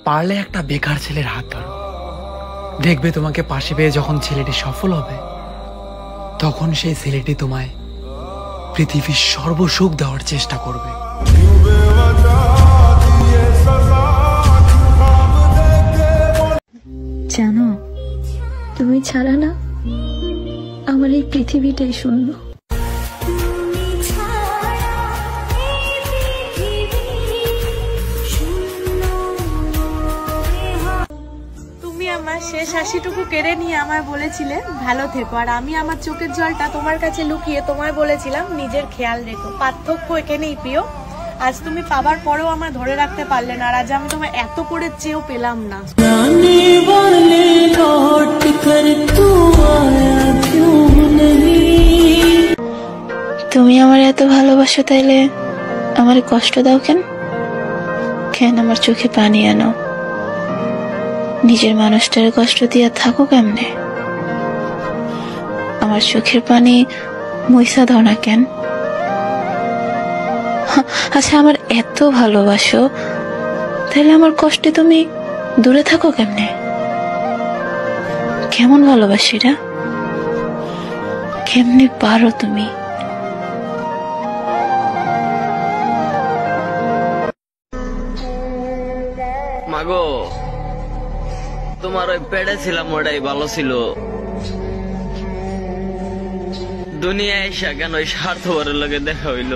পারলে একটা বেকার ছেলের হাত ধরো, দেখবে তোমাকে পাশে পেয়ে যখন ছেলেটি সফল হবে তখন সেই ছেলেটি তোমায় পৃথিবীর সর্বসুখ দেওয়ার চেষ্টা করবে। জানো, তুমি ছাড়া না আমার এই পৃথিবীটাই শূন্য। তুমি আমার শেষ হাসিটুকু কেড়ে নিয়ে আমায় বলেছিলে ভালো থেকো, আর আমি আমার চোখের জলটা তোমার কাছে লুকিয়ে তোমায় বলেছিলাম নিজের খেয়াল রেখো। পার্থক্য এখানেই প্রিয়, আজ তুমি পাবার পরেও আমায় ধরে রাখতে পারলে না, আর আজ আমি তোমায় এত করে চেয়েও পেলাম না। তুমি আমার এত ভালোবাসো, তাইলে আমার কষ্ট দাও কেন? কেন আমার চোখে পানি আনো? নিজের মানুষটার কষ্ট দিয়ে থাকো কেমনে? আমার চোখের পানি মুইসা দাও না কেন? আচ্ছা, আমার এত ভালোবাসো, তাহলে আমার কষ্টে তুমি দূরে থাকো কেমনে? কেমন ভালোবাসিরা? কেমনে পারো তুমি? মাগো, তোমার ওই পেড়ে ছিলাম ওটাই ভালো ছিল। দুনিয়ায় এসা কেন ওই স্বার্থপরের লগে দেখা হইল?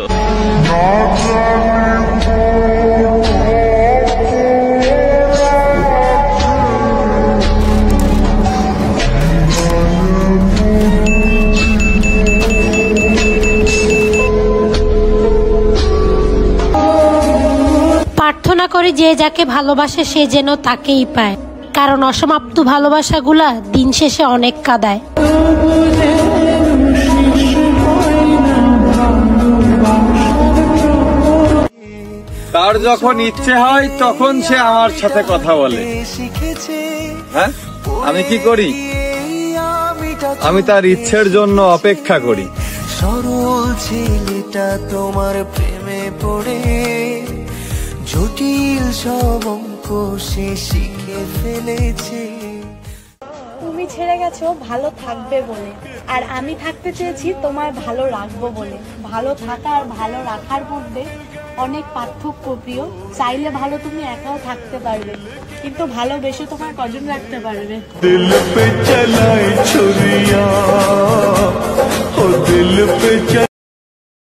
প্রার্থনা করি যে যাকে ভালোবাসে সে যেন তাকেই পায়, কারণ অসমাপ্ত ভালোবাসাগুলা দিন শেষে অনেক কাঁদায়। তার যখন ইচ্ছে হয় তখন সে আমার সাথে কথা বলে। হ্যাঁ, আমি কি করি? আমি তার ইচ্ছের জন্য অপেক্ষা করি। সরল ছেলেটা তোমার প্রেমে পড়ে জটিল সব অঙ্ক সে শিখে ফেলেছে। তুমি ছেড়ে গেছো ভালো থাকবে বলে, আর আমি থাকতে চেয়েছি তোমার ভালো রাখবো বলে। ভালো থাকা আর ভালো রাখার মধ্যে অনেক পার্থক্য প্রিয়। চাইলে ভালো তুমি একাও থাকতে পারবে, কিন্তু ভালোবেসে তোমার কজন রাখতে পারবে? দিল পে চালায় ছুরিয়া, ও দিল পে